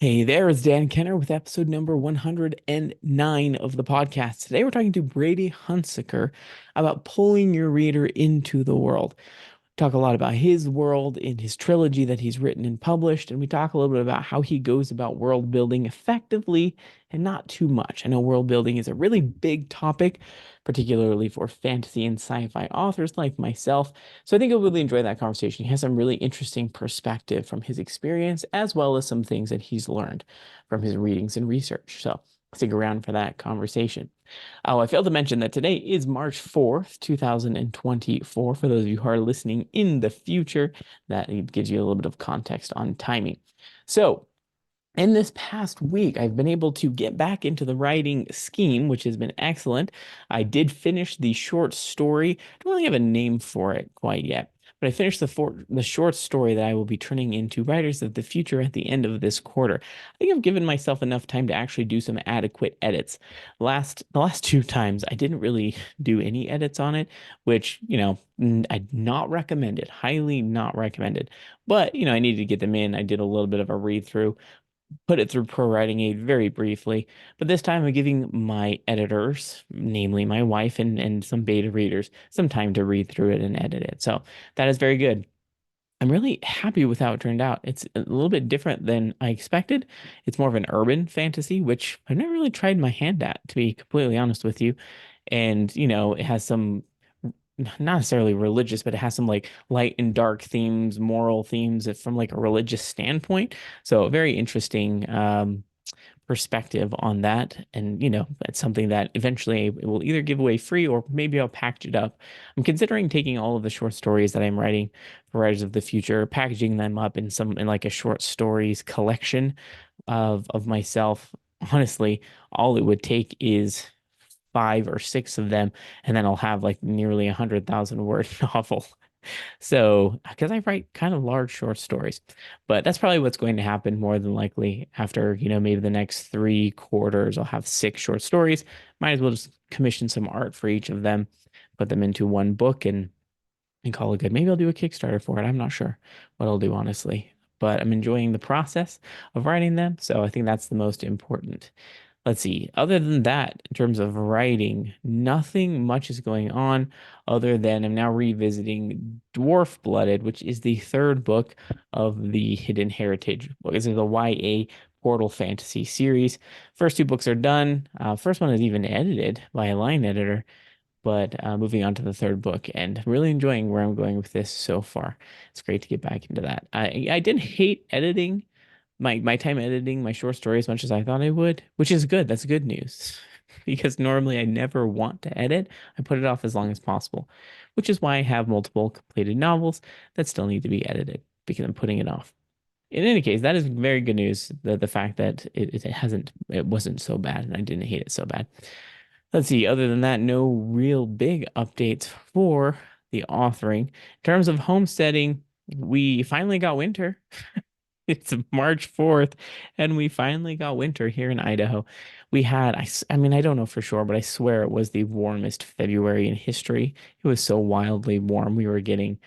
Hey there, it's Dan Kenner with episode number 109 of the podcast. Today we're talking to Brady Hunsaker about pulling your reader into the world. Talk a lot about his world in his trilogy that he's written and published, and we talk a little bit about how he goes about world building effectively and not too much. I know world building is a really big topic, particularly for fantasy and sci-fi authors like myself. So I think you'll really enjoy that conversation. He has some really interesting perspective from his experience, as well as some things that he's learned from his readings and research. So stick around for that conversation. Oh, I failed to mention that today is March 4th, 2024. For those of you who are listening in the future, that gives you a little bit of context on timing. So, in this past week, I've been able to get back into the writing scheme, which has been excellent. I did finish the short story. I don't really have a name for it quite yet, but I finished the short story that I will be turning into Writers of the Future at the end of this quarter. I think I've given myself enough time to actually do some adequate edits. The last two times, I didn't really do any edits on it, which, I'd not recommend it. Highly not recommended. But, I needed to get them in. I did a little bit of a read through, put it through Pro Writing Aid very briefly, but this time I'm giving my editors, namely my wife and some beta readers, some time to read through it and edit it. So that is very good. I'm really happy with how it turned out. It's a little bit different than I expected. It's more of an urban fantasy, which I've never really tried my hand at, to be completely honest with you. And, it has some not necessarily religious, but it has some like light and dark themes, moral themes from like a religious standpoint. So a very interesting perspective on that. And, it's something that eventually it will either give away free or maybe I'll package it up. I'm considering taking all of the short stories that I'm writing for Writers of the Future, packaging them up in like a short stories collection of myself. Honestly, all it would take is five or six of them, and then I'll have like nearly 100,000 word novel. So, because I write kind of large short stories, but that's probably what's going to happen more than likely after, maybe the next 3 quarters, I'll have six short stories. Might as well just commission some art for each of them, put them into one book and call it good. Maybe I'll do a Kickstarter for it. I'm not sure what I'll do, honestly, but I'm enjoying the process of writing them. So I think that's the most important. Let's see. Other than that, in terms of writing, nothing much is going on other than I'm now revisiting Dwarf Blooded, which is the third book of the Hidden Heritage book. This is a YA portal fantasy series. First two books are done. First one is even edited by a line editor, but moving on to the third book and really enjoying where I'm going with this so far. It's great to get back into that. I didn't hate editing my time editing my short story as much as I thought I would, which is good. That's good news. Because normally I never want to edit. I put it off as long as possible, which is why I have multiple completed novels that still need to be edited because I'm putting it off. In any case, that is very good news. The fact that it wasn't so bad and I didn't hate it so bad. Let's see. Other than that, no real big updates for the authoring. In terms of homesteading, we finally got winter. It's March 4th, and we finally got winter here in Idaho. We had, I mean, I don't know for sure, but I swear it was the warmest February in history. It was so wildly warm. We were getting,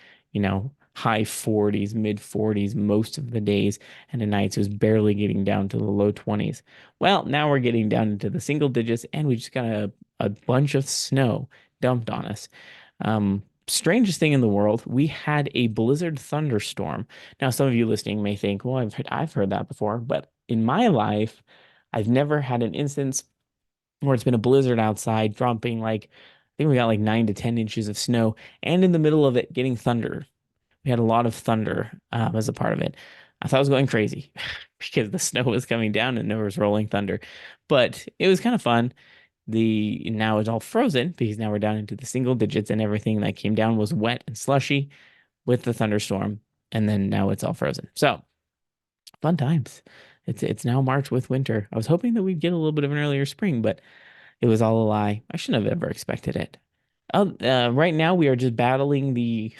high 40s, mid 40s most of the days, and the nights it was barely getting down to the low 20s. Well, now we're getting down into the single digits, and we just got a bunch of snow dumped on us. Strangest thing in the world, we had a blizzard thunderstorm. Now, some of you listening may think, well, I've heard that before, but in my life, I've never had an instance where it's been a blizzard outside, dropping like, I think we got like 9 to 10 inches of snow, and in the middle of it, getting thunder. We had a lot of thunder as a part of it. I thought I was going crazy because the snow was coming down and there was rolling thunder, but it was kind of fun. The Now it's all frozen because now we're down into the single digits and everything that came down was wet and slushy with the thunderstorm, and then now it's all frozen. So fun times. It's now March with winter. I was hoping that we'd get a little bit of an earlier spring, but it was all a lie. I shouldn't have ever expected it. Right now we are just battling the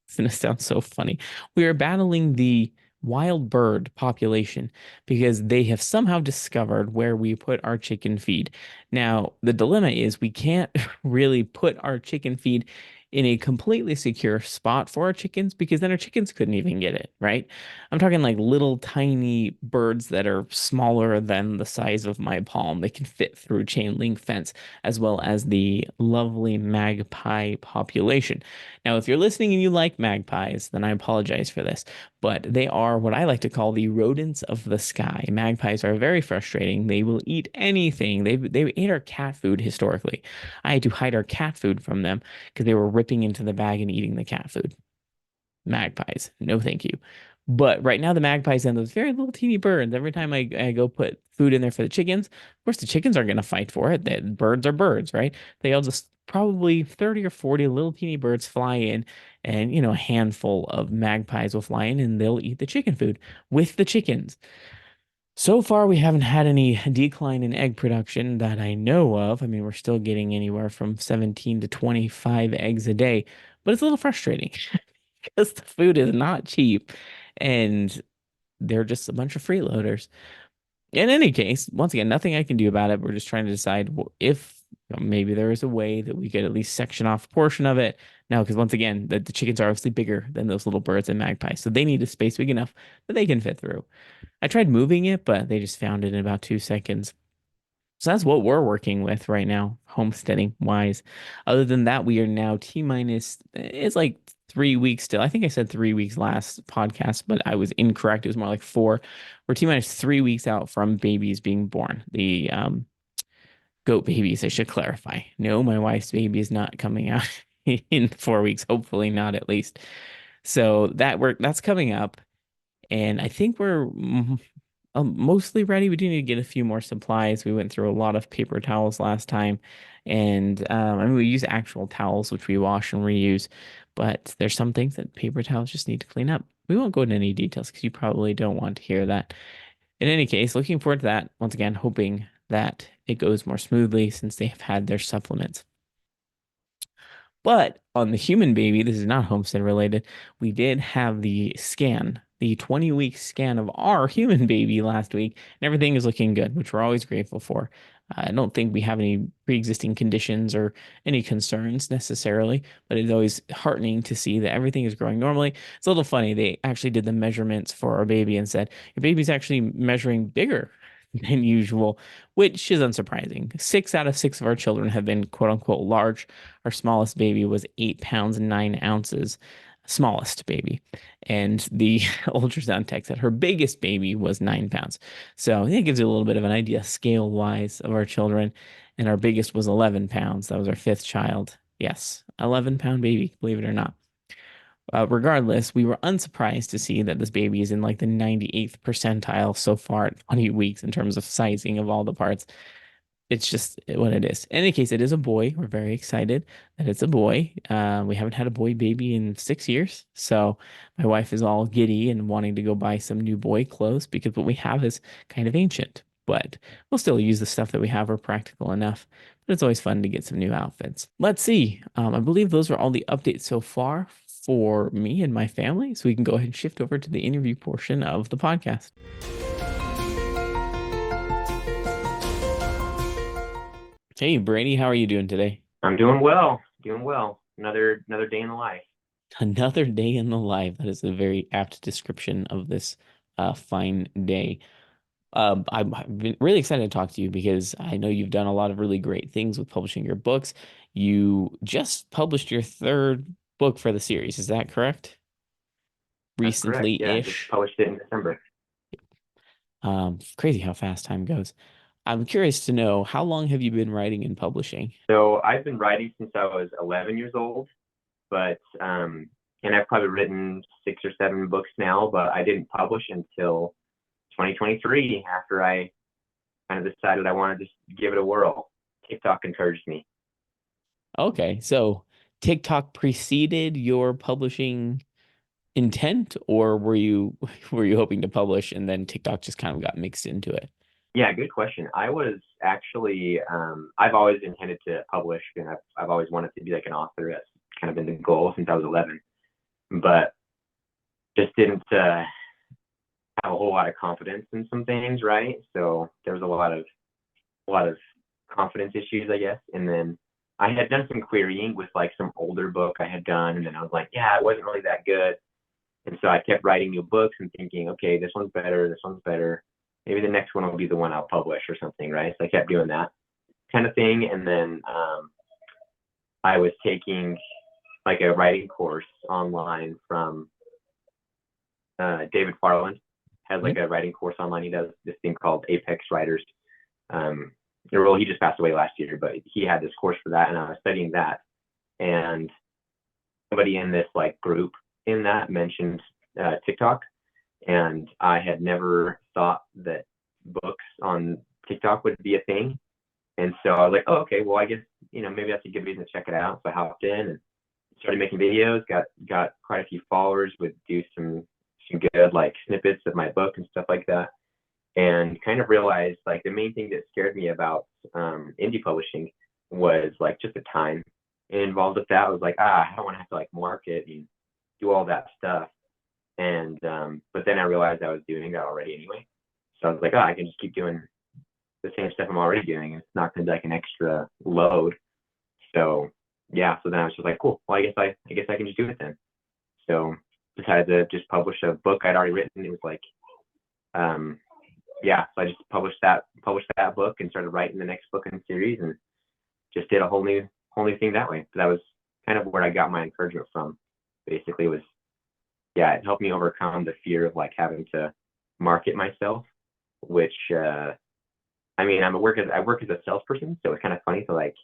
it's gonna sound so funny. We are battling the wild bird population because they have somehow discovered where we put our chicken feed. Now, the dilemma is we can't really put our chicken feed in a completely secure spot for our chickens because then our chickens couldn't even get it, right? I'm talking like little tiny birds that are smaller than the size of my palm. They can fit through chain link fence, as well as the lovely magpie population. Now, if you're listening and you like magpies, then I apologize for this, but they are what I like to call the rodents of the sky. Magpies are very frustrating. They will eat anything. They ate our cat food historically. I had to hide our cat food from them because they were ripping into the bag and eating the cat food. Magpies, no thank you. But right now, the magpies and those very little teeny birds, every time I go put food in there for the chickens, of course, the chickens aren't going to fight for it. The birds are birds, right? They all just probably 30 or 40 little teeny birds fly in, and, a handful of magpies will fly in and they'll eat the chicken food with the chickens. So far, we haven't had any decline in egg production that I know of. I mean, we're still getting anywhere from 17 to 25 eggs a day, but it's a little frustrating because the food is not cheap and they're just a bunch of freeloaders. In any case, once again, nothing I can do about it. We're just trying to decide if maybe there is a way that we could at least section off a portion of it. No, because once again, the chickens are obviously bigger than those little birds and magpies, so they need a space big enough that they can fit through. I tried moving it, but they just found it in about 2 seconds. So that's what we're working with right now, homesteading wise. Other than that, we are now T minus, it's like 3 weeks still. I think I said 3 weeks last podcast, but I was incorrect. It was more like four. We're T minus 3 weeks out from babies being born. The goat babies, I should clarify. No, my wife's baby is not coming out in 4 weeks, hopefully not at least. So that's coming up. And I think we're mostly ready. We do need to get a few more supplies. We went through a lot of paper towels last time, and I mean we use actual towels which we wash and reuse, but there's some things that paper towels just need to clean up. We won't go into any details because you probably don't want to hear that. In any case, looking forward to that. Once again, hoping that it goes more smoothly since they have had their supplements. But on the human baby, this is not homestead related. We did have the 20-week scan of our human baby last week, and everything is looking good, which we're always grateful for. I don't think we have any pre-existing conditions or any concerns necessarily, but it's always heartening to see that everything is growing normally. It's a little funny. They actually did the measurements for our baby and said, your baby's actually measuring bigger than usual, which is unsurprising. 6 out of 6 of our children have been quote unquote large. Our smallest baby was 8 pounds and 9 ounces, smallest baby. And the ultrasound tech said her biggest baby was 9 pounds. So I think it gives you a little bit of an idea scale wise of our children. And our biggest was 11 pounds. That was our fifth child. Yes, 11-pound baby, believe it or not. Regardless, we were unsurprised to see that this baby is in like the 98th percentile so far at 20 weeks in terms of sizing of all the parts. It's just what it is. In any case, it is a boy. We're very excited that it's a boy. We haven't had a boy baby in 6 years. So my wife is all giddy and wanting to go buy some new boy clothes because what we have is kind of ancient. But we'll still use the stuff that we have. We're practical enough. But it's always fun to get some new outfits. Let's see. I believe those are all the updates so far for me and my family. So we can go ahead and shift over to the interview portion of the podcast. Hey, Brady, how are you doing today? I'm doing well, doing well. Another day in the life. Another day in the life. That is a very apt description of this fine day. I've been really excited to talk to you because I know you've done a lot of really great things with publishing your books. You just published your third book for the series. Is that correct? That's correct. Yeah, I just Recently-ish. published it in December. Crazy how fast time goes. I'm curious to know how long have you been writing and publishing? So I've been writing since I was 11 years old, but and I've probably written 6 or 7 books now, but I didn't publish until 2023 after I kind of decided I wanted to just give it a whirl. TikTok encouraged me. Okay, so TikTok preceded your publishing intent, or were you hoping to publish and then TikTok just kind of got mixed into it? Yeah, good question. I was actually I've always intended to publish, and I've always wanted to be like an author. That's kind of been the goal since I was 11, but just didn't have a whole lot of confidence in some things, right? So there was a lot of confidence issues, I guess. And then I had done some querying with like some older book I had done, and then I was like, yeah, it wasn't really that good. And so I kept writing new books and thinking, okay, this one's better, this one's better. Maybe the next one will be the one I'll publish or something, right? So I kept doing that kind of thing. And then I was taking like a writing course online from David Farland. Has like Yep. a writing course online. He does this thing called Apex Writers. Well, he just passed away last year, but he had this course for that, and I was studying that. And somebody in this like group in that mentioned TikTok, and I had never thought that books on TikTok would be a thing. And so I was like, oh, okay, well, I guess maybe that's a good reason to check it out. So I hopped in and started making videos. Got quite a few followers. Would do some good like snippets of my book and stuff like that. And kind of realized like the main thing that scared me about indie publishing was like just the time involved with that. I was like, I don't want to have to like market and do all that stuff. And but then I realized I was doing that already anyway. So I was like, I can just keep doing the same stuff I'm already doing. It's not going to be like an extra load. So yeah, so then I was just like, cool. Well, I guess I can just do it then. So decided to just publish a book I'd already written. It was like, yeah, so I just published that book and started writing the next book in the series, and just did a whole new thing that way. So that was kind of where I got my encouragement from. Basically, was yeah, it helped me overcome the fear of like having to market myself, which I mean, I work as a salesperson, so it's kind of funny to like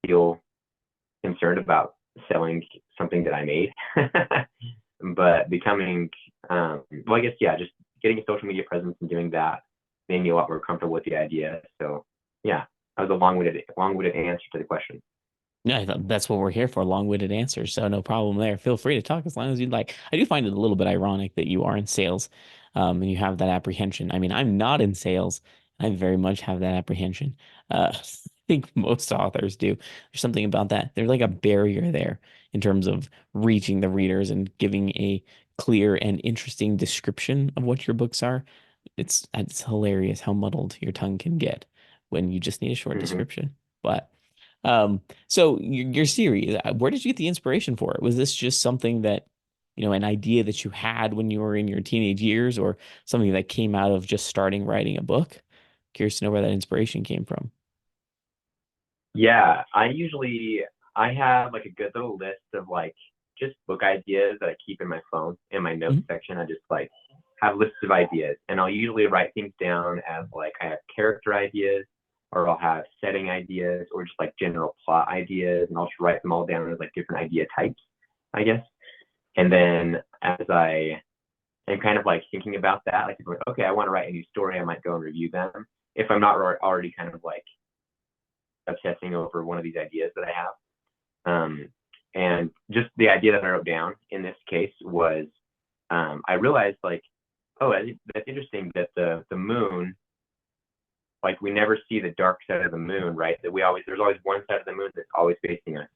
feel concerned about selling something that I made. But becoming, well, I guess, yeah, just getting a social media presence and doing that made me a lot more comfortable with the idea. So, yeah, that was a long-winded answer to the question. Yeah, that's what we're here for, long-winded answers. So no problem there. Feel free to talk as long as you'd like. I do find it a little bit ironic that you are in sales, and you have that apprehension. I mean, I'm not in sales. I very much have that apprehension. I think most authors do. There's something about that. There's like a barrier there in terms of reaching the readers and giving a clear and interesting description of what your books are. It's hilarious how muddled your tongue can get when you just need a short Hmm. description. But so your series, where did you get the inspiration for it? Was this just something that, an idea that you had when you were in your teenage years, or something that came out of just starting writing a book? Curious to know where that inspiration came from. Yeah, I have like a good little list of like just book ideas that I keep in my phone in my notes Mhm. section. I just like have lists of ideas, and I'll usually write things down as like I have character ideas, or I'll have setting ideas, or just like general plot ideas, and I'll just write them all down as like different idea types, I guess. And then as I am kind of like thinking about that, like okay, I want to write a new story, I might go and review them if I'm not already kind of like obsessing over one of these ideas that I have. And just the idea that I wrote down in this case was I realized like, oh, that's interesting that the moon, like we never see the dark side of the moon, right? That there's always one side of the moon that's always facing us.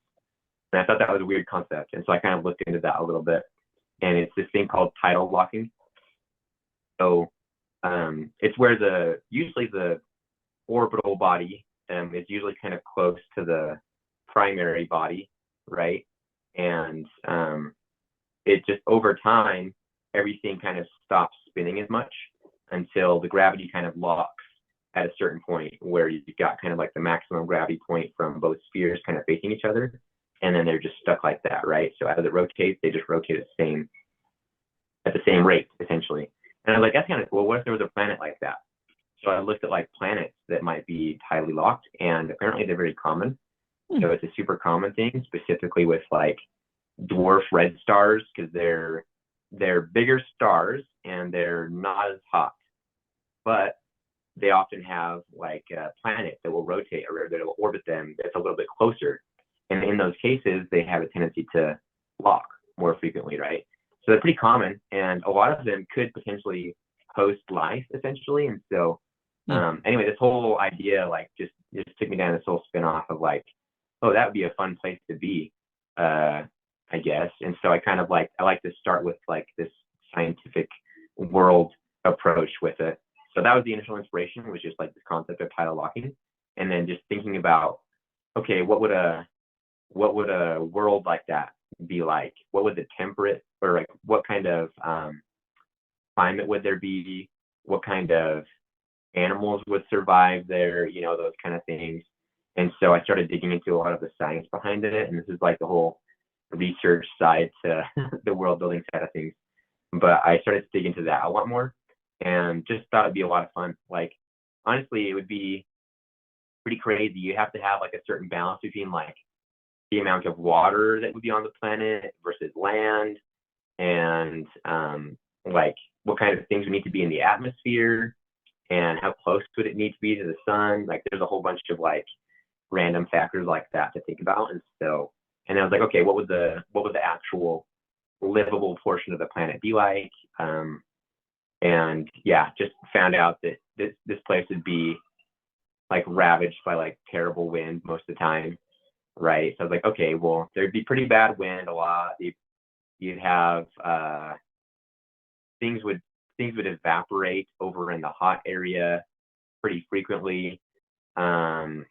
And I thought that was a weird concept. And so I kind of looked into that a little bit. And it's this thing called tidal locking. So it's where usually the orbital body is usually kind of close to the primary body, right? And it just over time, everything kind of stops spinning as much until the gravity kind of locks at a certain point where you've got kind of like the maximum gravity point from both spheres kind of facing each other. And then they're just stuck like that, right? So as it rotates, they just rotate at the same rate, essentially. And I was like, that's kind of cool. What if there was a planet like that? So I looked at like planets that might be tidally locked, and apparently they're very common. Hmm. So it's a super common thing, specifically with like dwarf red stars, because they're bigger stars and they're not as hot, but they often have like a planet that will rotate or that will orbit them that's a little bit closer. And in those cases, they have a tendency to lock more frequently, right? So they're pretty common, and a lot of them could potentially host life, essentially. And so, Hmm. anyway, this whole idea like just took me down this whole spin off of like, oh, that would be a fun place to be, uh, I guess. And so I like to start with like this scientific world approach with it. So that was the initial inspiration, was just like this concept of tidal locking, and then just thinking about okay, what would a world like that be like? What would the temperate or like what kind of climate would there be? What kind of animals would survive there? You know, those kind of things. And so I started digging into a lot of the science behind it, and this is like the whole research side to the world building side of things. But I started to dig into that a lot more, and just thought it'd be a lot of fun. Like honestly, it would be pretty crazy. You have to have like a certain balance between like the amount of water that would be on the planet versus land, and like what kind of things would need to be in the atmosphere, and how close would it need to be to the sun. Like there's a whole bunch of like random factors like that to think about. And so, and I was like, okay, what would the actual livable portion of the planet be like? And yeah, just found out that this place would be like ravaged by like terrible wind most of the time, right? So I was like, okay, well, there'd be pretty bad wind a lot. You'd have things would things would evaporate over in the hot area pretty frequently. Um,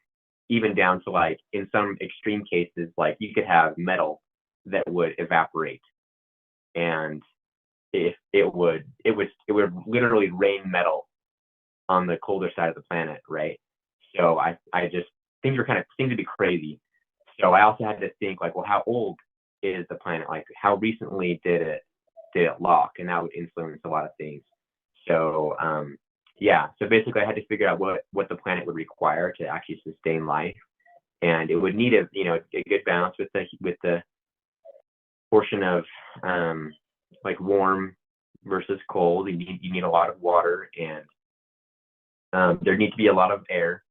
Even down to like in some extreme cases, like you could have metal that would evaporate, and if it would literally rain metal on the colder side of the planet, right? So I just things would be crazy. So I also had to think like, well, how old is the planet? Like, how recently did it lock? And that would influence a lot of things. So yeah, so basically I had to figure out what the planet would require to actually sustain life, and it would need a good balance with the portion of like warm versus cold. You need a lot of water, and there needs to be a lot of air,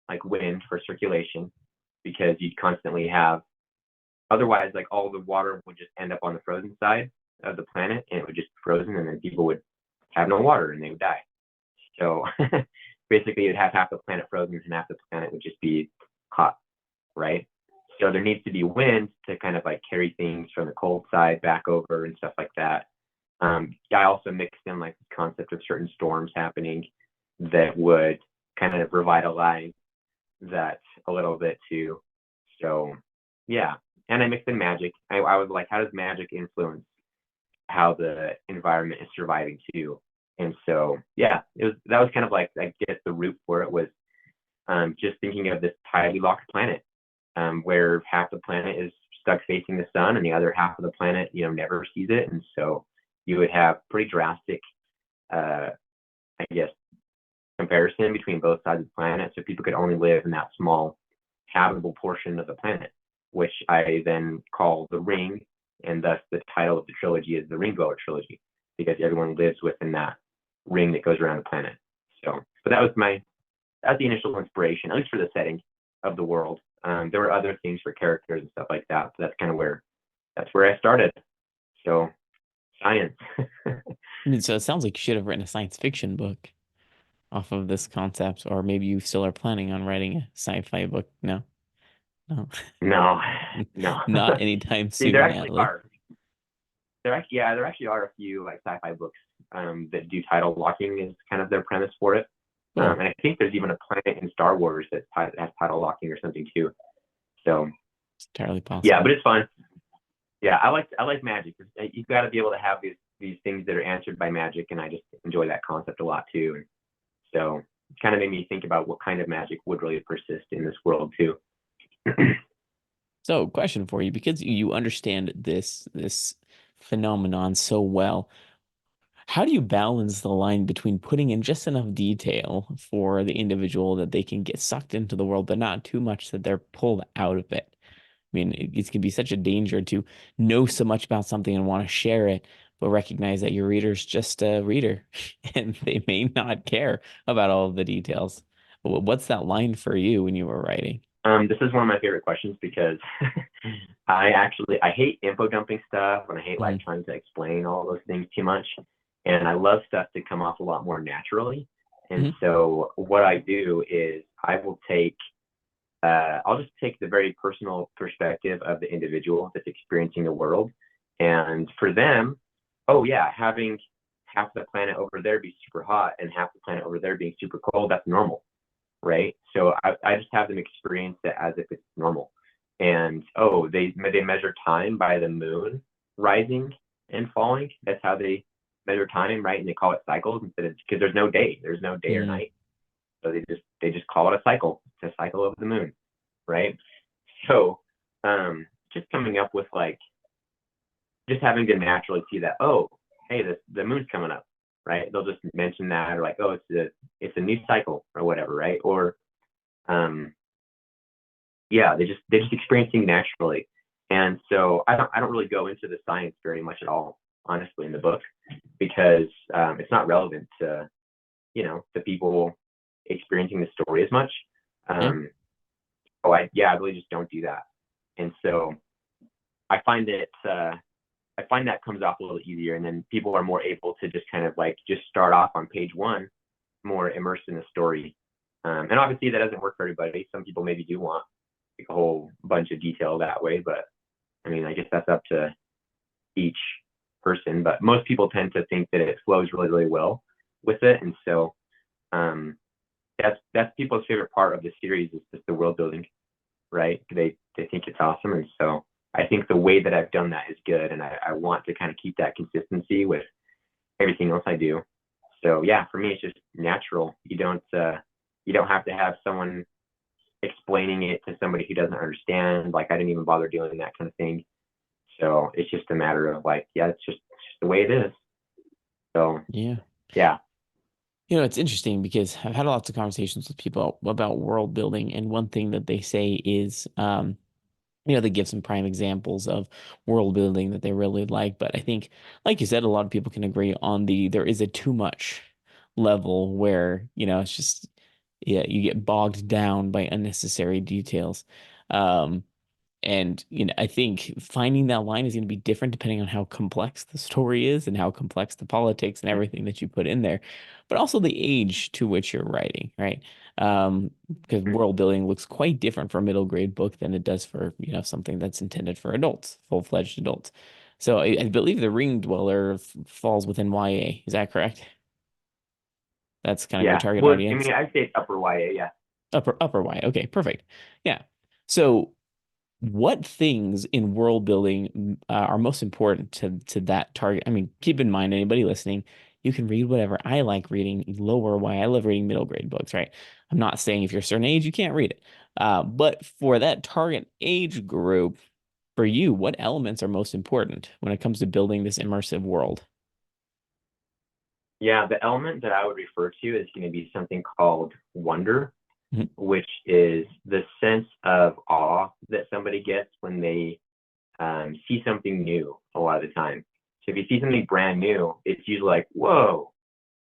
like wind for circulation, because you'd constantly have, otherwise like all the water would just end up on the frozen side of the planet, and it would just be frozen, and then people would have no water and they would die. So basically you'd have half the planet frozen and half the planet would just be hot, right? So there needs to be wind to kind of like carry things from the cold side back over and stuff like that. I also mixed in like the concept of certain storms happening that would kind of revitalize that a little bit too. So yeah, and I mixed in magic. I was like, how does magic influence how the environment is surviving too? And so yeah, that was kind of like, I guess the root for it was just thinking of this tightly locked planet, where half the planet is stuck facing the sun and the other half of the planet, never sees it. And so you would have pretty drastic, uh, I guess, comparison between both sides of the planet. So people could only live in that small habitable portion of the planet, which I then call the ring. And thus the title of the trilogy is the Ring Dweller Trilogy, because everyone lives within that ring that goes around the planet. So, but that's the initial inspiration, at least for the setting of the world. There were other things for characters and stuff like that, but that's where I started. So science. I mean, so it sounds like you should have written a science fiction book off of this concept, or maybe you still are planning on writing a sci-fi book. No, no, No, no. not anytime See, there soon, at actually least. are. There actually are a few like sci-fi books that do title locking is kind of their premise for it. Cool. And I think there's even a planet in Star Wars that has title locking or something too. So It's entirely yeah, possible. but it's fun. Yeah, I like magic. You've got to be able to have these things that are answered by magic, and I just enjoy that concept a lot too. And so it kind of made me think about what kind of magic would really persist in this world too. So, question for you, because you understand this phenomenon so well, how do you balance the line between putting in just enough detail for the individual that they can get sucked into the world, but not too much that they're pulled out of it? I mean, it can be such a danger to know so much about something and want to share it, but recognize that your reader's just a reader and they may not care about all of the details. What's that line for you when you were writing? This is one of my favorite questions because I hate info dumping stuff, and I hate like Mhm. trying to explain all those things too much. And I love stuff to come off a lot more naturally. And Mhm. so what I do is I'll just take the very personal perspective of the individual that's experiencing the world. And for them, oh yeah, having half the planet over there be super hot and half the planet over there being super cold, that's normal. right? So I just have them experience it as if it's normal. And oh, they measure time by the moon rising and falling. That's how they measure time, right? And they call it cycles instead of, because there's no day or Mm, night. So they just call it a cycle. It's a cycle of the moon, right? So just coming up with like just having to naturally see that, oh, hey, the moon's coming up, right? They'll just mention that, or like, oh, it's a new cycle or whatever, right? Or um yeah, they just experience things naturally. And so I don't really go into the science very much at all, honestly, in the book, because it's not relevant to the people experiencing the story as much. yeah, Um, so I really just don't do that. And so I find that comes off a little easier, and then people are more able to just kind of like just start off on page one, more immersed in the story. And obviously that doesn't work for everybody. Some people maybe do want like a whole bunch of detail that way, but I mean, I guess that's up to each person. But most people tend to think that it flows really, really well with it, and so um, that's people's favorite part of the series is just the world building, right? They think it's awesome, and so I think the way that I've done that is good, and I want to kind of keep that consistency with everything else I do. So yeah, for me, it's just natural. You don't have to have someone explaining it to somebody who doesn't understand. Like I didn't even bother doing that kind of thing. So it's just a matter of like, yeah, it's just the way it is. So yeah. yeah. It's interesting because I've had lots of conversations with people about world building, and one thing that they say is, they give some prime examples of world building that they really like. But I think, like you said, a lot of people can agree on there is a too much level where, it's just, yeah, you get bogged down by unnecessary details. Um, and, I think finding that line is going to be different depending on how complex the story is and how complex the politics and everything that you put in there, but also the age to which you're writing, right? Because world building looks quite different for a middle grade book than it does for, something that's intended for adults, full-fledged adults. So I believe The Ring Dweller falls within YA. Is that correct? That's kind of your Yeah. target Well, I audience. mean, I'd say it's upper YA. Yeah. Upper Y. Okay, perfect. Yeah. So what things in world building are most important to that target? I mean, keep in mind, anybody listening, you can read whatever. I like reading lower Y. I love reading middle grade books, right? I'm not saying if you're a certain age, you can't read it. But for that target age group, for you, what elements are most important when it comes to building this immersive world? Yeah. The element that I would refer to is going to be something called wonder, Mhm. which is the sense of awe that somebody gets when they see something new a lot of the time. So if you see something brand new, it's usually like, whoa,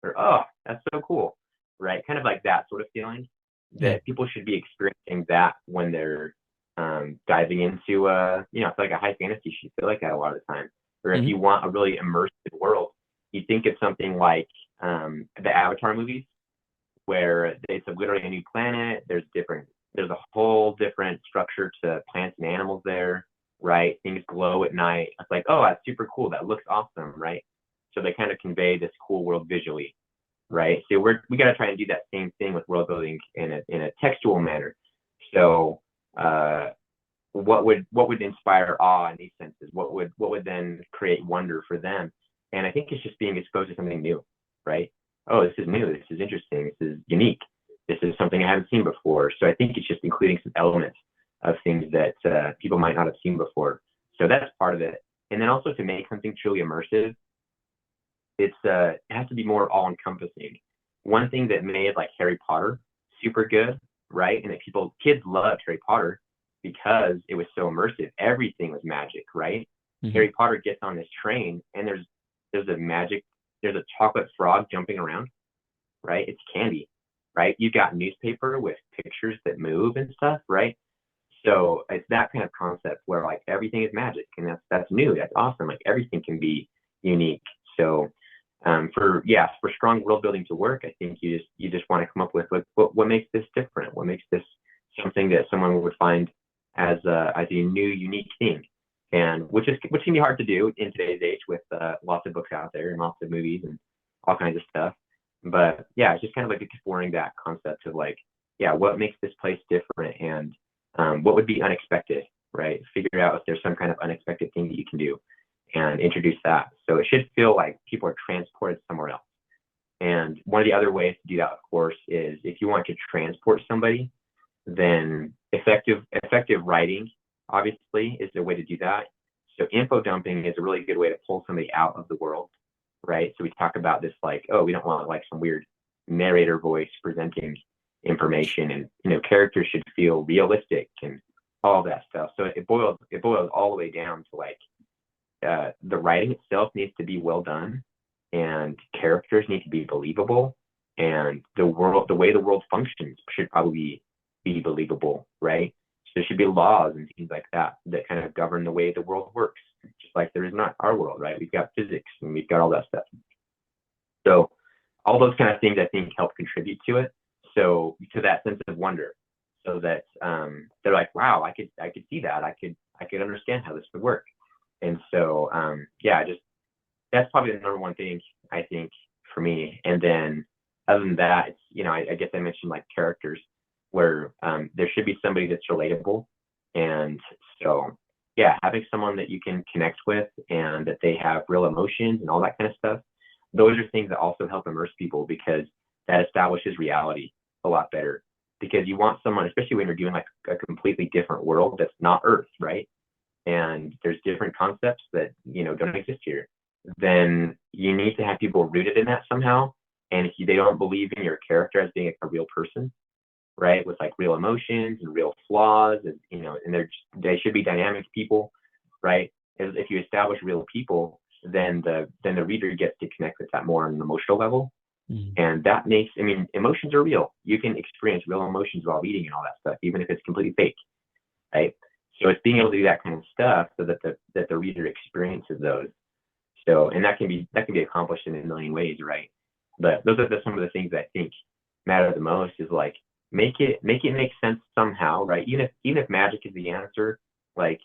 or oh, that's so cool, right? Kind of like that sort of feeling Yeah. that people should be experiencing that when they're diving into it's like a high fantasy should feel like that a lot of the time. Or if Hmm. you want a really immersive world, you think of something like the Avatar movies, where it's literally a new planet. There's a whole different structure to plants and animals there, right? Things glow at night. It's like, oh, that's super cool. That looks awesome, right? So they kind of convey this cool world visually, right? So we got to try and do that same thing with world building in a textual manner. So uh, what would inspire awe in these senses? What would then create wonder for them? And I think it's just being exposed to something new, right? Oh, this is new. This is interesting. This is unique. This is something I haven't seen before. So I think it's just including some elements of things that people might not have seen before. So that's part of it. And then also to make something truly immersive, it has to be more all encompassing. One thing that made like Harry Potter super good, right? And that kids loved Harry Potter because it was so immersive. Everything was magic, right? Hmm. Harry Potter gets on this train and there's a magic, there's a chocolate frog jumping around, right? It's candy, right? You've got newspaper with pictures that move and stuff, right? So it's that kind of concept where like everything is magic, and that's new. That's awesome. Like everything can be unique. So for strong world building to work, I think you just want to come up with like what makes this different? What makes this something that someone would find as a new unique thing? And which can be hard to do in today's age with lots of books out there and lots of movies and all kinds of stuff. But yeah, it's just kind of like exploring that concept of like, yeah, what makes this place different, and what would be unexpected, right? Figure out if there's some kind of unexpected thing that you can do and introduce that. So it should feel like people are transported somewhere else. And one of the other ways to do that, of course, is if you want to transport somebody, then effective writing obviously is the way to do that. So info dumping is a really good way to pull somebody out of the world, right? So we talk about this like, oh, we don't want like some weird narrator voice presenting information, and characters should feel realistic and all that stuff. So it boils all the way down to like the writing itself needs to be well done, and characters need to be believable, and the way the world functions should probably be believable, right? So there should be laws and things like that that kind of govern the way the world works, just like there is not our world, right? We've got physics and we've got all that stuff. So all those kind of things I think help contribute to it. So to that sense of wonder, so that they're like, wow, I could see that, I could understand how this would work. And so yeah, just that's probably the number one thing I think for me. And then other than that, it's I guess I mentioned like characters where there should be somebody that's relatable. And so yeah, having someone that you can connect with and that they have real emotions and all that kind of stuff, those are things that also help immerse people, because that establishes reality a lot better. Because you want someone, especially when you're doing like a completely different world that's not Earth, right? And there's different concepts that don't exist here, then you need to have people rooted in that somehow. And if they don't believe in your character as being a real person, right, with like real emotions and real flaws, and and they should be dynamic people, right? If you establish real people, then the reader gets to connect with that more on an emotional level. Mhm. And that makes, I mean, emotions are real. You can experience real emotions while reading and all that stuff, even if it's completely fake, right? So it's being able to do that kind of stuff so that the reader experiences those. So, and that can be accomplished in a million ways, right? But those are some of the things that I think matter the most. Is like make sense somehow, right? Even if magic is the answer, like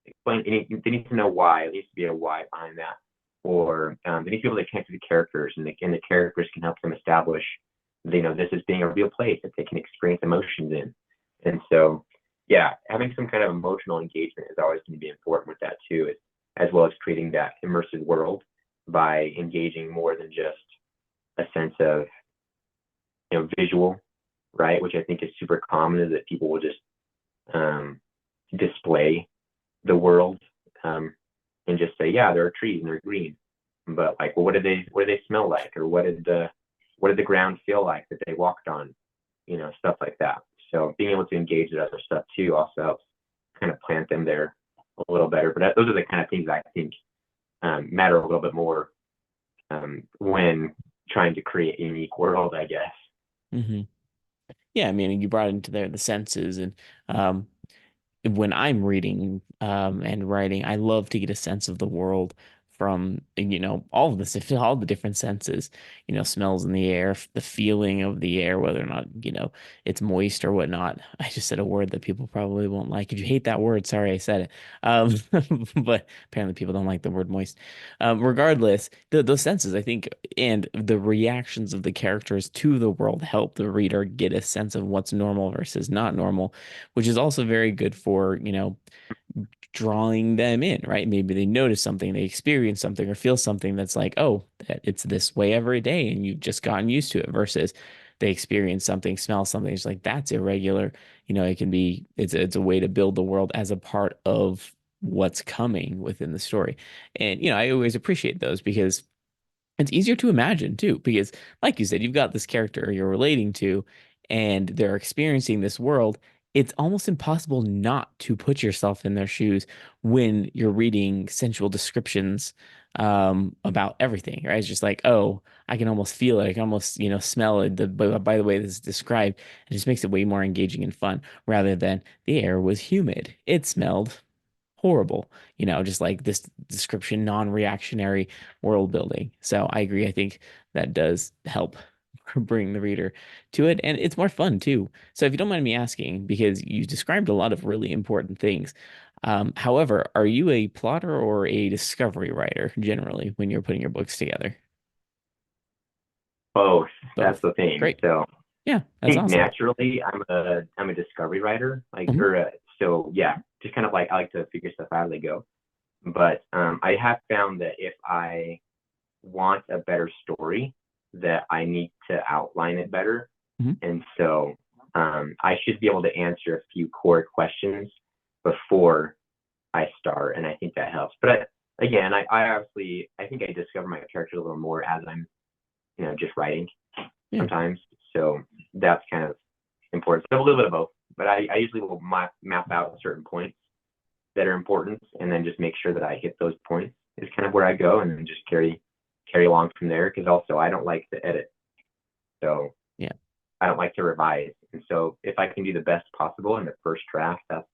explain. They need to know why. There needs to be a why behind that, or they need to be able to connect to the characters, and the characters can help them establish, this as being a real place that they can experience emotions in. And so, yeah, having some kind of emotional engagement is always going to be important with that too, as well as creating that immersive world by engaging more than just a sense of visual, right? Which I think is super common, is that people will just um, display the world, and just say, yeah, there are trees and they're green, but like, well, what did they smell like, or what did the ground feel like that they walked on, stuff like that. So being able to engage that other stuff too also helps kind of plant them there a little better. But those are the kind of things I think matter a little bit more when trying to create a unique world, I guess. Mhm. Yeah, I mean, you brought into there the senses, and um, when I'm reading and writing, I love to get a sense of the world from, all of this, all the different senses, smells in the air, the feeling of the air, whether or not, it's moist or whatnot. I just said a word that people probably won't like. If you hate that word, sorry I said it. Um, but apparently people don't like the word moist. Regardless, those senses, I think, and the reactions of the characters to the world help the reader get a sense of what's normal versus not normal, which is also very good for, drawing them in, right? Maybe they notice something, they experience something or feel something that's like, oh, it's this way every day, and you've just gotten used to it, versus they experience something, smell something, it's like that's irregular. It can be, it's a way to build the world as a part of what's coming within the story. And I always appreciate those, because it's easier to imagine too, because like you said, you've got this character you're relating to, and they're experiencing this world. It's almost impossible not to put yourself in their shoes when you're reading sensual descriptions about everything, right? It's just like, oh, I can almost feel it. I can almost, smell it. By the way this is described, it just makes it way more engaging and fun, rather than the air was humid. It smelled horrible, just like this description, non-reactionary world building. So I agree. I think that does help bring the reader to it. And it's more fun too. So if you don't mind me asking, because you described a lot of really important things, however, are you a plotter or a discovery writer generally when you're putting your books together? Both. That's Both. the thing. Great. So Yeah, I that's think awesome. naturally I'm a discovery writer, like Mhm, or so yeah, just kind of like I like to figure stuff out as I go. But I have found that if I want a better story, that I need to outline it better. mhm. And so I should be able to answer a few core questions before I start, and I think that helps. But again, I obviously I think I discover my character a little more as I'm just writing Yeah, sometimes. So that's kind of important. So a little bit of both, but I usually will map out certain points that are important, and then just make sure that I hit those points is kind of where I go, and then just carry along from there. Because also I don't like to edit, so yeah. I don't like to revise, and so if I can do the best possible in the first draft, that's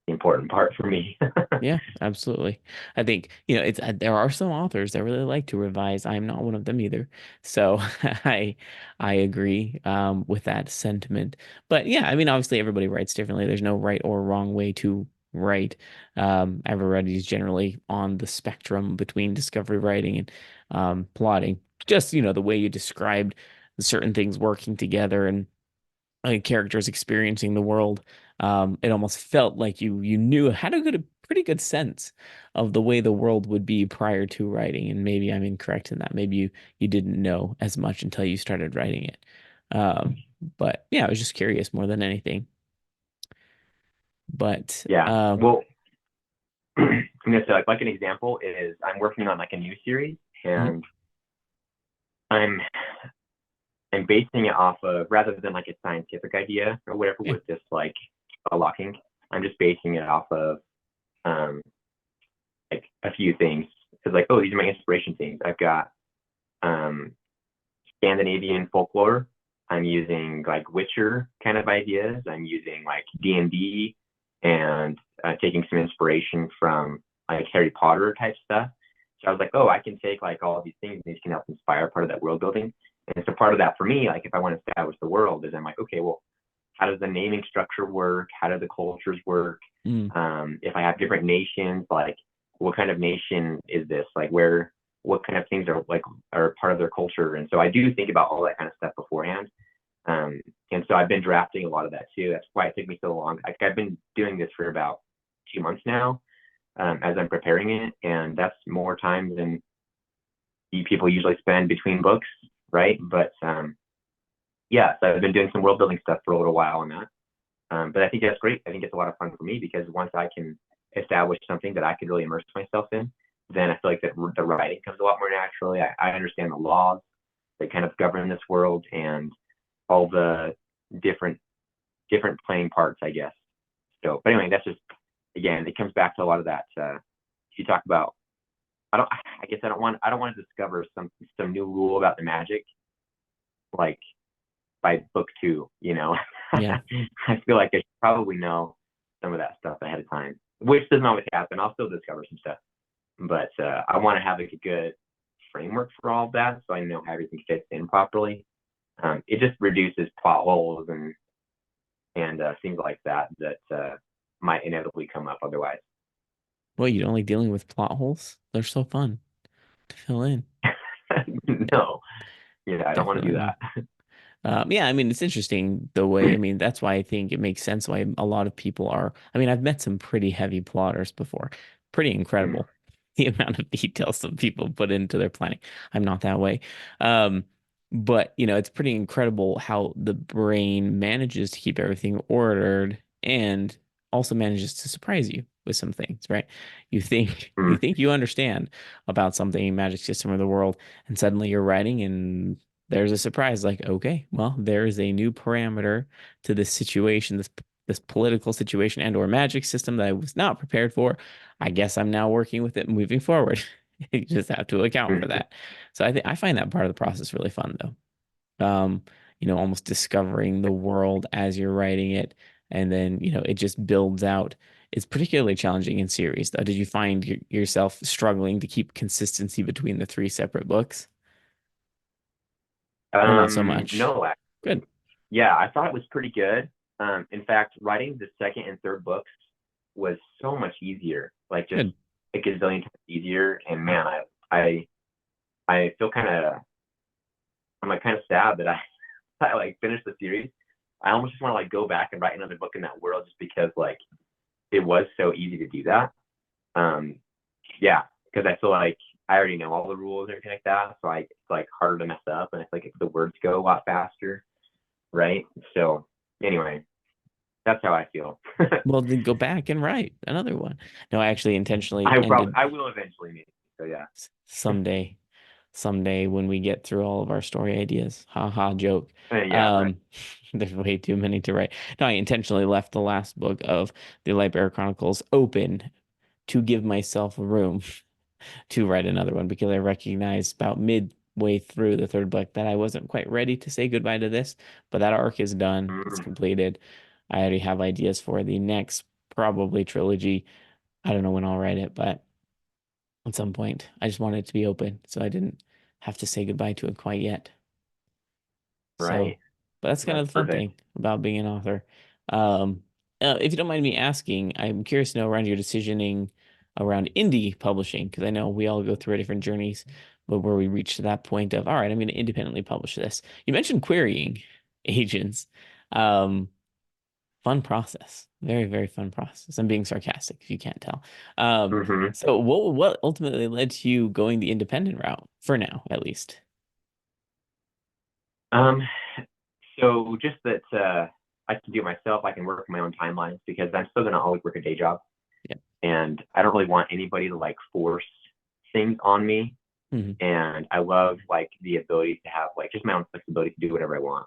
the important part for me. Yeah, absolutely. I think, it's there are some authors that really like to revise. I'm not one of them either. So I I agree with that sentiment. But yeah, I mean, obviously everybody writes differently. There's no right or wrong way to write. Everybody's generally on the spectrum between discovery writing and plotting. Just, the way you described certain things working together and characters experiencing the world. It almost felt like you knew had a pretty good sense of the way the world would be prior to writing, and maybe I'm incorrect in that. Maybe you didn't know as much until you started writing it. Um, but yeah, I was just curious more than anything. But Yeah. Well, I'm gonna say like an example is I'm working on like a new series, mhm, and I'm I'm basing it off of rather than like a scientific idea or whatever yeah, with just like a locking. I'm just basing it off of um like a few things. Because like, oh, these are my inspiration things. I've got um Scandinavian folklore. I'm using like Witcher kind of ideas. I'm using like D&D and taking some inspiration from like Harry Potter type stuff. So I was like, oh, I can take like all of these things and these can help inspire part of that world building. And so part of that for me, like if I want to establish the world, is I'm like, okay, well, how does the naming structure work? How do the cultures work? mm, If I have different nations, like what kind of nation is this? Like where, what kind of things are like are part of their culture? And so I do think about all that kind of stuff beforehand. And so I've been drafting a lot of that too. That's why it took me so long. Like I've been doing this for about 2 months now, as I'm preparing it, and that's more time than people usually spend between books, right? But yeah, so I've been doing some world building stuff for a little while on that. But I think that's great. I think it's a lot of fun for me because once I can establish something that I could really immerse myself in, then I feel like that the writing comes a lot more naturally. I understand the laws that kind of govern this world and all the different playing parts, I guess. So, but anyway, that's just again, it comes back to a lot of that. You talk about, I don't, I guess I don't want to discover some new rule about the magic like by book two. yeah. I feel like I should probably know some of that stuff ahead of time, which doesn't always happen. I'll still discover some stuff, but I want to have like a good framework for all of that so I know how everything fits in properly. It just reduces plot holes and things like that that might inevitably come up otherwise. Well, you don't like dealing with plot holes? They're so fun to fill in. Yeah, No, yeah, I don't want to definitely do not. that. Yeah, I mean, it's interesting the way, I mean, that's why I think it makes sense why a lot of people are. I mean, I've met some pretty heavy plotters before. Pretty incredible the amount of details some people put into their planning. I'm not that way. Um, but, it's pretty incredible how the brain manages to keep everything ordered and also manages to surprise you with some things, right? You Mm, think you understand about something, magic system or the world, and suddenly you're writing and there's a surprise like, okay, well, there is a new parameter to this situation, this political situation and or magic system that I was not prepared for. I guess I'm now working with it moving forward. You just have to account for mm. that. So I find that part of the process really fun though. Almost discovering the world as you're writing it, and then, it just builds out. It's particularly challenging in series though. Did you find yourself struggling to keep consistency between the three separate books? Or not so much? No, Good, actually, yeah, I thought it was pretty good. In fact, writing the second and third books was so much easier, like just good. a gazillion times easier. And man, I feel kind of, I'm like kind of sad that I I like finish the series, I almost just want to like go back and write another book in that world just because like it was so easy to do that. Um, yeah, because I feel like I already know all the rules and everything like that, so it's like harder to mess up, and it's like the words go a lot faster, right? So anyway, that's how I feel. Well, then go back and write another one. No, I actually intentionally ended I will eventually maybe. So yeah, someday, someday when we get through all of our story ideas. Ha ha, joke. yeah, right. Um, there's way too many to write. No, I intentionally left the last book of the Light Bearer Chronicles open to give myself room to write another one because I recognized about midway through the third book that I wasn't quite ready to say goodbye to this, but that arc is done. It's Mm, completed. I already have ideas for the next probably trilogy. I don't know when I'll write it, but at some point, I just wanted it to be open so I didn't have to say goodbye to it quite yet. So, right. but that's kind That's of the fun perfect. thing about being an author. Um, if you don't mind me asking, I'm curious to know around your decisioning around indie publishing, because I know we all go through our different journeys, but where we reach to that point of, all right, I'm going to independently publish this. You mentioned querying agents. Um, Fun process. Very, very fun process. I'm being sarcastic if you can't tell. Um, Hmm. so what ultimately led to you going the independent route for now, at least? Um, so just that I can do it myself. I can work my own timelines because I'm still gonna always work a day job, Yeah. and I don't really want anybody to like force things on me. Hmm. And I love like the ability to have like just my own flexibility to do whatever I want,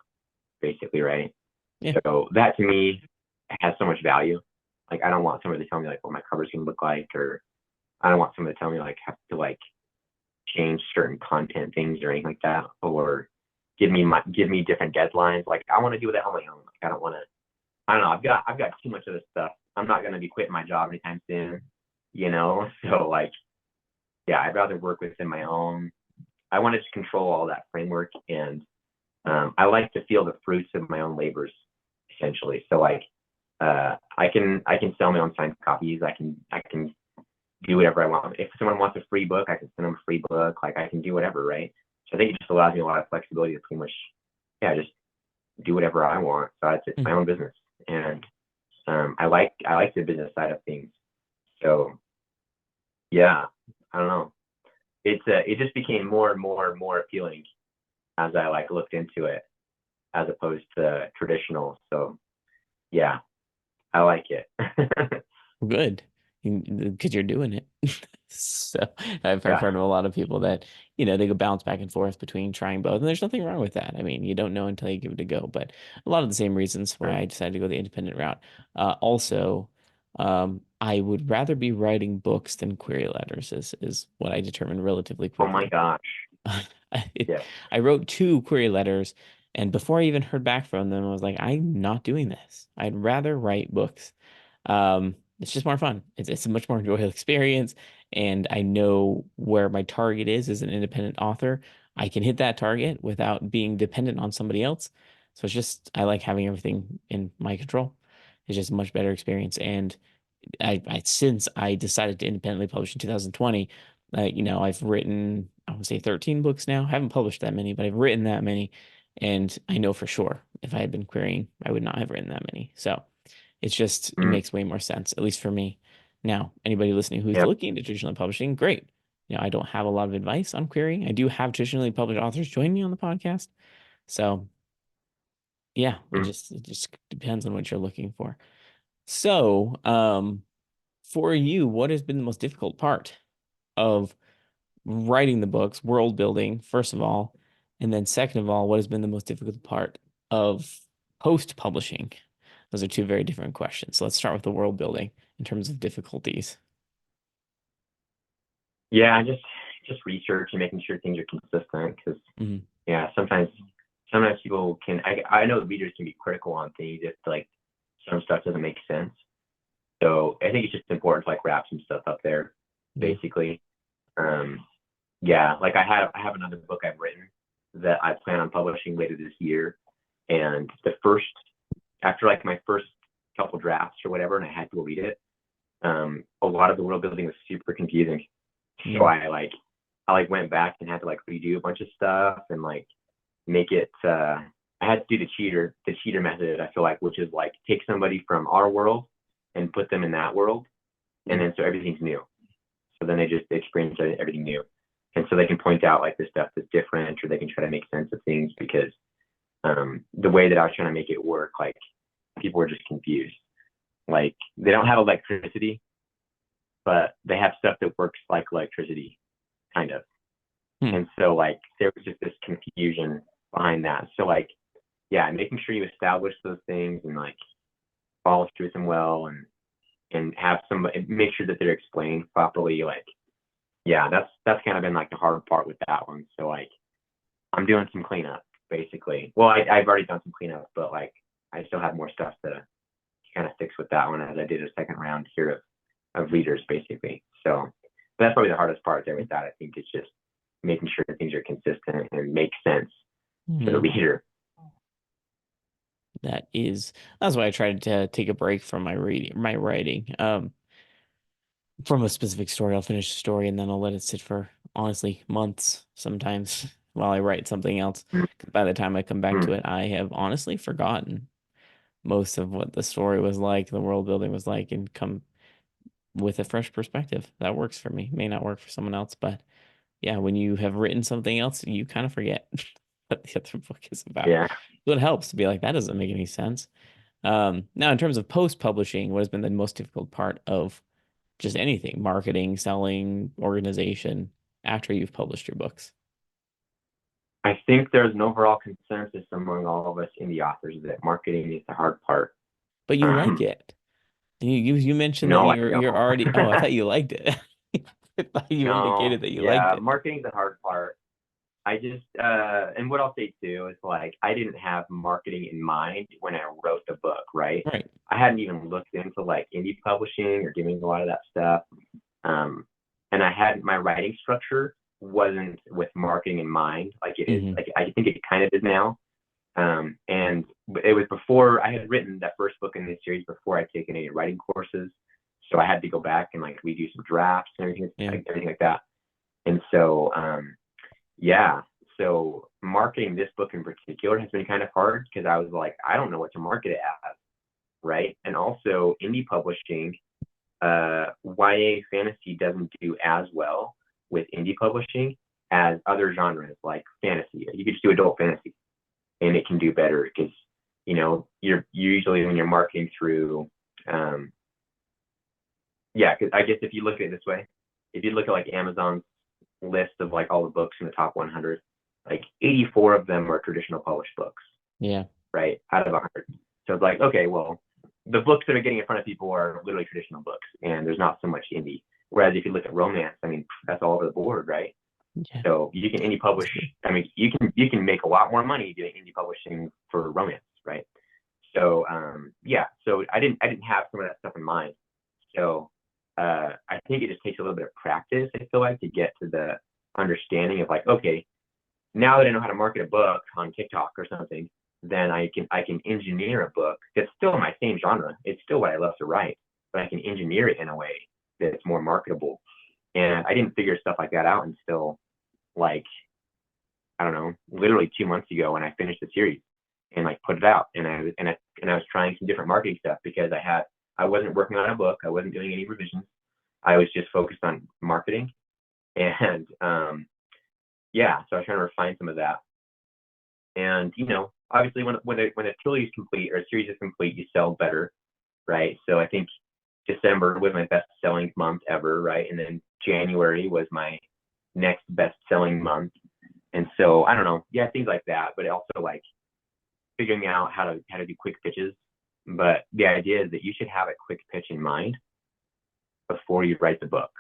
basically, right? Yeah. So that to me has so much value. Like I don't want somebody to tell me like what my cover's gonna look like, or I don't want somebody to tell me like have to like change certain content things or anything like that, or give me different deadlines. Like I want to do that on my own. Like I don't want to. I don't know. I've got too much of this stuff. I'm not gonna be quitting my job anytime soon. You know. So like yeah, I'd rather work within my own. I want to control all that framework, and I like to feel the fruits of my own labors, essentially. So like I can sell my own signed copies. I can do whatever I want. If someone wants a free book, I can send them a free book. Like I can do whatever, right? So I think it just allows me a lot of flexibility to pretty much, yeah, just do whatever I want. So it's my Mhm. own business, and I like the business side of things. So yeah, I don't know. It just became more and more and more appealing as I like looked into it, as opposed to traditional. So yeah, I like it. Good, because you're doing it. So I've Yeah, heard of a lot of people that, they go bounce back and forth between trying both, and there's nothing wrong with that. I mean, you don't know until you give it a go, but a lot of the same reasons why right. I decided to go the independent route. Also, I would rather be writing books than query letters is what I determined relatively Oh my quickly. gosh. I, Yeah. I wrote two query letters, and before I even heard back from them, I was like, I'm not doing this. I'd rather write books. It's just more fun. It's a much more enjoyable experience, and I know where my target is as an independent author. I can hit that target without being dependent on somebody else. So it's just I like having everything in my control. It's just a much better experience, and I since I decided to independently publish in 2020, I've written, I want to say 13 books now. I haven't published that many, but I've written that many. And I know for sure if I had been querying, I would not have written that many. So it Mm, makes way more sense, at least for me. Now, anybody listening who's yeah. looking into traditional publishing, great. I don't have a lot of advice on querying. I do have traditionally published authors join me on the podcast. So yeah, Mm. it just depends on what you're looking for. So, for you, what has been the most difficult part of writing the books, world building, first of all, and then second of all, what has been the most difficult part of post publishing? Those are two very different questions. So let's start with the world building in terms of difficulties. Yeah, just research and making sure things are consistent because Mhm. yeah, sometimes people can I know readers can be critical on things if like some stuff doesn't make sense. So I think it's just important to like wrap some stuff up there, Yeah. basically. Um yeah, like I have another book I've written that I plan on publishing later this year. And the first after like my first couple drafts or whatever, and I had to go read it, a lot of the world building was super confusing. So Mm. I like went back and had to like redo a bunch of stuff and like make it I had to do the cheater method, I feel like, which is like take somebody from our world and put them in that world. And then so everything's new. So then they experience everything new. And so they can point out like this stuff that's different, or they can try to make sense of things because the way that I was trying to make it work, like people were just confused. Like they don't have electricity, but they have stuff that works like electricity, kind of. Hmm. And so like there was just this confusion behind that. So like, yeah, making sure you establish those things and like follow through with them well, and have somebody make sure that they're explained properly. Like, yeah, that's kind of been like the hard part with that one. So like I'm doing some cleanup basically. Well, I've already done some cleanup, but like I still have more stuff to kind of fix with that one as I did a second round here of readers basically. So that's probably the hardest part there with that. I think it's just making sure that things are consistent and make sense to the Hmm. reader. That's why I tried to take a break from my writing. From a specific story, I'll finish the story and then I'll let it sit for honestly months sometimes while I write something else. 'Cause by the time I come back to Mm, it, I have honestly forgotten most of what the story was like, the world building was like, and come with a fresh perspective. That works for me. May not work for someone else, but yeah, when you have written something else, you kind of forget what the other book is about. yeah. So it helps to be like, that doesn't make any sense. Now, in terms of post-publishing, what has been the most difficult part of just anything, marketing, selling, organization, after you've published your books? I think there's an overall consensus among all of us indie authors that marketing is the hard part. But you like Um, it. You mentioned that no, I you're don't. already. Oh, I thought you liked it. I thought you No, indicated that you liked yeah, it. marketing's the hard part. I just and what I'll say too is like I didn't have marketing in mind when I wrote the book, right? Right. I hadn't even looked into like indie publishing or doing a lot of that stuff. Um, and I had my writing structure wasn't with marketing in mind like it is. Hmm. Like I think it kind of is now. And it was before I had written that first book in this series before I'd taken any writing courses. So I had to go back and like redo some drafts and Yeah. everything like that. And so yeah. So marketing this book in particular has been kind of hard because I was like, I don't know what to market it as, right? And also indie publishing, YA fantasy doesn't do as well with indie publishing as other genres like fantasy. You could just do adult fantasy and it can do better because you're usually when you're marketing through yeah, because I guess if you look at it this way, if you look at like Amazon's list of like all the books in the top 100, like 84 of them are traditional published books, Yeah. right? Out of 100. So it's like, okay, well, the books that are getting in front of people are literally traditional books, and there's not so much indie. Whereas if you look at romance, I mean, that's all over the board, right? Yeah. So you can indie publish. Absolutely. I mean, you can make a lot more money doing indie publishing for romance, right? So yeah, so I didn't have some of that stuff in mind. So I think it just takes a little bit of practice. I feel like to get to the understanding of like, okay, now that I know how to market a book on TikTok or something, then I can engineer a book that's still my same genre. It's still what I love to write, but I can engineer it in a way that's more marketable. And I didn't figure stuff like that out until like I don't know, literally 2 months ago when I finished the series and like put it out. And I was trying some different marketing stuff because I wasn't working on a book. I wasn't doing any revisions. I was just focused on marketing. And yeah, so I was trying to refine some of that. And obviously when a trilogy is complete or a series is complete, you sell better, right? So I think December was my best selling month ever, right? And then January was my next best selling month. And so I don't know, yeah, things like that, but also like figuring out how to do quick pitches. But the idea is that you should have a quick pitch in mind before you write the book.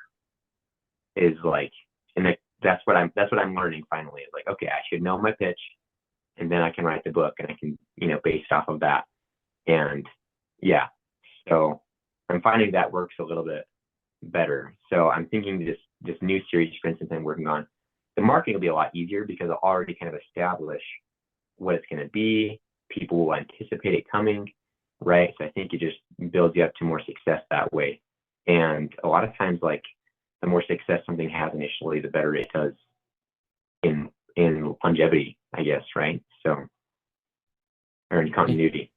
Is like, and that's what I'm learning finally. Is like, okay, I should know my pitch, and then I can write the book, and I can based off of that. And yeah, so I'm finding that works a little bit better. So I'm thinking this new series, for instance, I'm working on, the marketing will be a lot easier because I'll already kind of establish what it's going to be. People will anticipate it coming, right? So I think it just builds you up to more success that way. And a lot of times, like the more success something has initially, the better it does in longevity, I guess, right? So or any Yeah, continuity.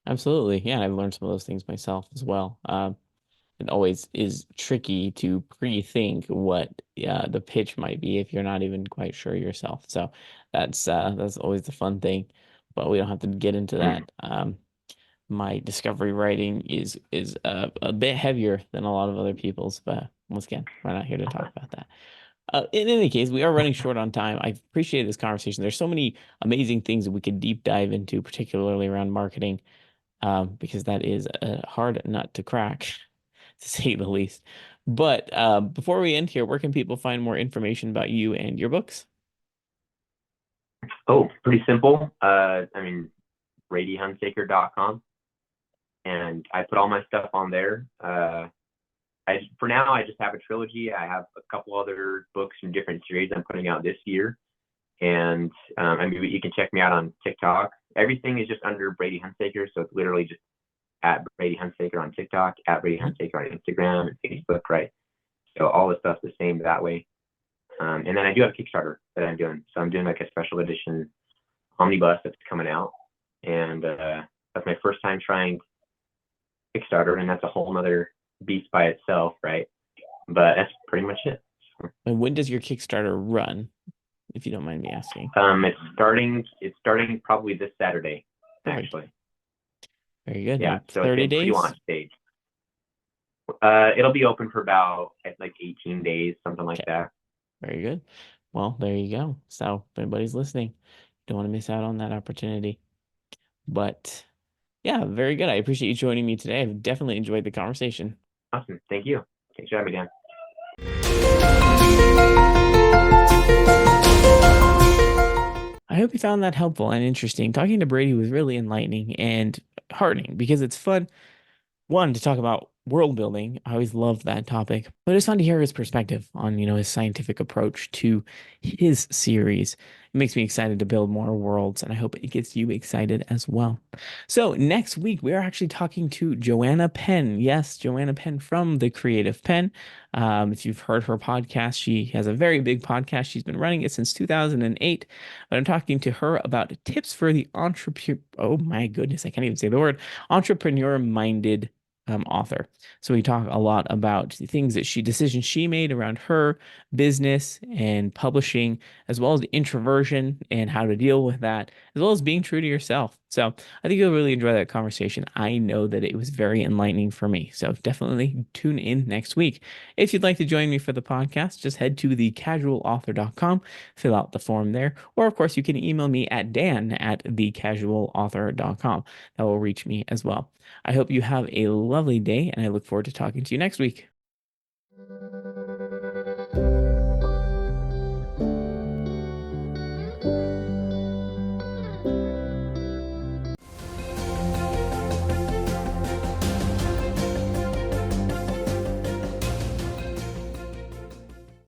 absolutely. Yeah, and I've learned some of those things myself as well. It always is tricky to pre-think what the pitch might be if you're not even quite sure yourself. So that's always the fun thing, but we don't have to get into Mm. that. My discovery writing is a bit heavier than a lot of other people's, but once again, we're not here to talk about that. In any case, we are running short on time. I appreciate this conversation. There's so many amazing things that we could deep dive into, particularly around marketing, because that is a hard nut to crack, to say the least. But before we end here, where can people find more information about you and your books? Oh, pretty simple. I mean, bradyhunsaker.com, and I put all my stuff on there. For now, I just have a trilogy. I have a couple other books from different series I'm putting out this year, and I mean, you can check me out on TikTok. Everything is just under Brady Hunsaker, so it's literally just at Brady Hunsaker on TikTok, at Brady Mhm. Hunsaker on Instagram and Facebook, right? So all the stuff's the same that way. And then I do have a Kickstarter that I'm doing. So I'm doing like a special edition omnibus that's coming out, and that's my first time trying Kickstarter, and that's a whole nother beast by itself, right? But that's pretty much it. And when does your Kickstarter run, if you don't mind me asking? It's starting probably this Saturday, Perfect. actually. Very good. Yeah, And so it's 30 in days? pre-launch stage. It'll be open for about like 18 days, something like Okay. that. Very good. Well, there you go. So if anybody's listening, don't want to miss out on that opportunity. But yeah, very good. I appreciate you joining me today. I've definitely enjoyed the conversation. Awesome. Thank you. Thanks for having me, Dan. I hope you found that helpful and interesting. Talking to Brady was really enlightening and heartening because it's fun one to talk about world building. I always loved that topic, but it's fun to hear his perspective on, his scientific approach to his series. It makes me excited to build more worlds, and I hope it gets you excited as well. So next week we are actually talking to Joanna Penn. Yes, Joanna Penn from the Creative Penn. If you've heard her podcast, she has a very big podcast. She's been running it since 2008. But I'm talking to her about tips for the entrepreneur. Oh my goodness, I can't even say the word entrepreneur-minded author. So we talk a lot about the things that decisions she made around her business and publishing, as well as introversion and how to deal with that, as well as being true to yourself. So I think you'll really enjoy that conversation. I know that it was very enlightening for me. So definitely tune in next week. If you'd like to join me for the podcast, just head to thecasualauthor.com, fill out the form there, or of course you can email me at dan@thecasualauthor.com. That will reach me as well. I hope you have a lovely day, and I look forward to talking to you next week.